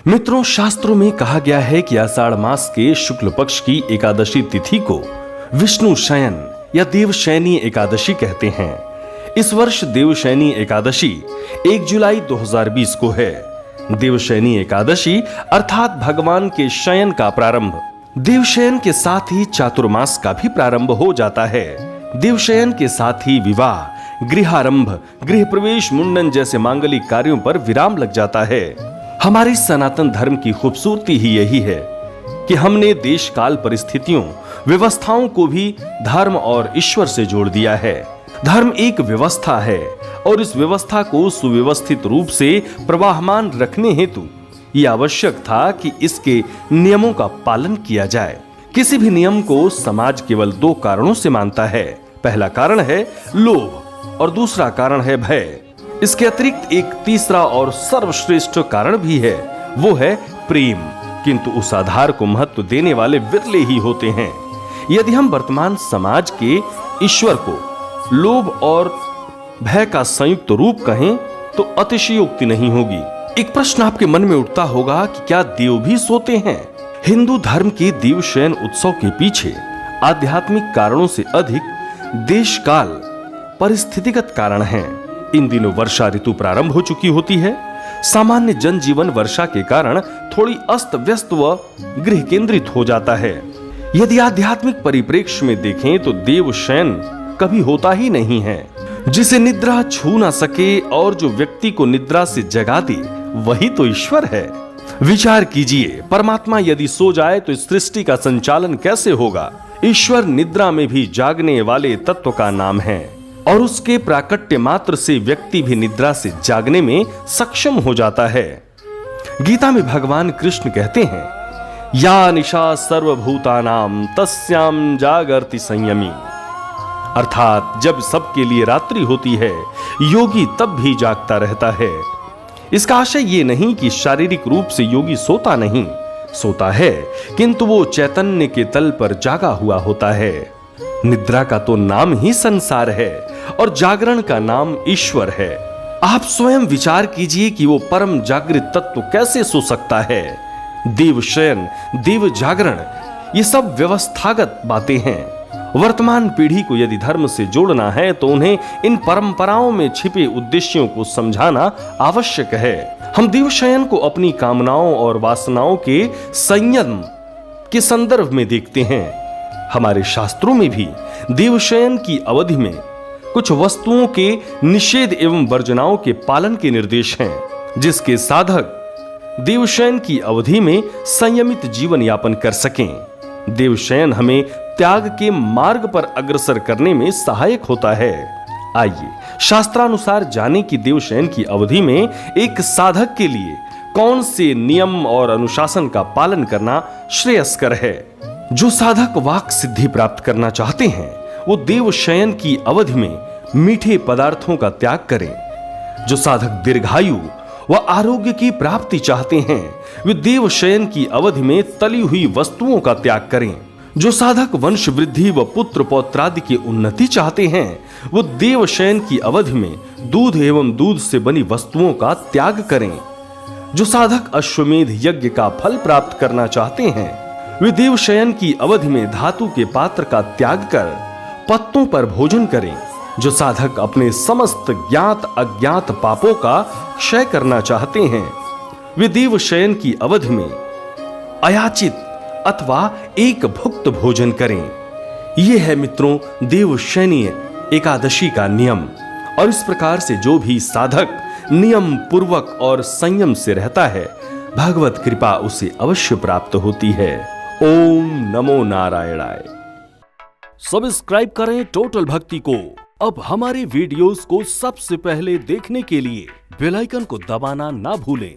मित्रों, शास्त्रों में कहा गया है कि आषाढ़ मास के शुक्ल पक्ष की एकादशी तिथि को विष्णु शयन या देवशयनी एकादशी कहते हैं। इस वर्ष देवशयनी एकादशी 1 जुलाई 2020 को है। देवशयनी एकादशी अर्थात भगवान के शयन का प्रारंभ। देवशयन के साथ ही चातुर्मास का भी प्रारंभ हो जाता है। देवशयन के साथ ही विवाह, गृहारंभ, गृह प्रवेश, मुंडन जैसे मांगलिक कार्यों पर विराम लग जाता है। हमारे सनातन धर्म की खूबसूरती ही यही है कि हमने देश काल परिस्थितियों, व्यवस्थाओं को भी धर्म और ईश्वर से जोड़ दिया है। धर्म एक व्यवस्था है और इस व्यवस्था को सुव्यवस्थित रूप से प्रवाहमान रखने हेतु यह आवश्यक था कि इसके नियमों का पालन किया जाए। किसी भी नियम को समाज केवल 2 कारणों से मानता है। पहला कारण है लोभ और दूसरा कारण है भय। इसके अतिरिक्त एक तीसरा और सर्वश्रेष्ठ कारण भी है, वो है प्रेम। किंतु उस आधार को महत्व देने वाले विरले ही होते हैं। यदि हम वर्तमान समाज के ईश्वर को लोभ और भय का संयुक्त रूप कहें तो अतिशयोक्ति नहीं होगी। एक प्रश्न आपके मन में उठता होगा कि क्या देव भी सोते हैं? हिंदू धर्म के देवशयन उत्सव के पीछे आध्यात्मिक कारणों से अधिक देश काल परिस्थितिगत कारण हैं। इन दिनों वर्षा ऋतु प्रारंभ हो चुकी होती है। सामान्य जनजीवन वर्षा के कारण थोड़ी अस्त व्यस्त व गृह केंद्रित हो जाता है। यदि आध्यात्मिक परिप्रेक्ष्य में देखें तो देवशयन कभी होता ही नहीं है। जिसे निद्रा छू ना सके और जो व्यक्ति को निद्रा से जगा दे वही तो ईश्वर है। विचार कीजिए, परमात्मा यदि सो जाए तो इस सृष्टि का संचालन कैसे होगा? ईश्वर निद्रा में भी जागने वाले तत्व का नाम है और उसके प्राकट्य मात्र से व्यक्ति भी निद्रा से जागने में सक्षम हो जाता है। गीता में भगवान कृष्ण कहते हैं, या निशा सर्वभूतानाम तस्याम जागर्ति संयमी। अर्थात जब सबके लिए रात्रि होती है, योगी तब भी जागता रहता है। इसका आशय ये नहीं कि शारीरिक रूप से योगी सोता नहीं, सोता है, किंतु वो चैतन्य के तल पर जागा हुआ होता है। निद्रा का तो नाम ही संसार है और जागरण का नाम ईश्वर है। आप स्वयं विचार कीजिए कि वो परम जागृत तत्व कैसे सो सकता है। देवशयन, देव जागरण, ये सब व्यवस्थागत बातें हैं। वर्तमान पीढ़ी को यदि धर्म से जोड़ना है तो उन्हें इन परंपराओं में छिपे उद्देश्यों को समझाना आवश्यक है। हम देवशयन को अपनी कामनाओं और वासनाओं के संयम के संदर्भ में देखते हैं। हमारे शास्त्रों में भी देवशयन की अवधि में कुछ वस्तुओं के निषेध एवं वर्जनाओं के पालन के निर्देश हैं, जिसके साधक देवशयन की अवधि में संयमित जीवन यापन कर सकें। देवशयन हमें त्याग के मार्ग पर अग्रसर करने में सहायक होता है। आइए शास्त्रानुसार जाने की देवशयन की अवधि में एक साधक के लिए कौन से नियम और अनुशासन का पालन करना श्रेयस्कर है। जो साधक वाक सिद्धि प्राप्त करना चाहते हैं वो देवशयन की अवधि में मीठे पदार्थों का त्याग करें। जो साधक दीर्घायु व आरोग्य की प्राप्ति चाहते हैं वे देवशयन की अवधि में तली हुई वस्तुओं का त्याग करें। जो साधक वंश वृद्धि व पुत्र पौत्रादि की उन्नति चाहते हैं वो देवशयन की अवधि में दूध एवं दूध से बनी वस्तुओं का त्याग करें। जो साधक अश्वमेध यज्ञ का फल प्राप्त करना चाहते हैं वे देवशयन की अवधि में धातु के पात्र का त्याग कर पत्तों पर भोजन करें। जो साधक अपने समस्त ज्ञात अज्ञात पापों का क्षय करना चाहते हैं वे देवशयन की अवधि में अयाचित अथवा एक भुक्त भोजन करें। यह है मित्रों देवशयनी एकादशी का नियम। और इस प्रकार से जो भी साधक नियम पूर्वक और संयम से रहता है भगवत कृपा उसे अवश्य प्राप्त होती है। ओम नमो नारायणाय। सब्सक्राइब करें टोटल भक्ति को। अब हमारे वीडियोस को सबसे पहले देखने के लिए बेल आइकन को दबाना ना भूलें।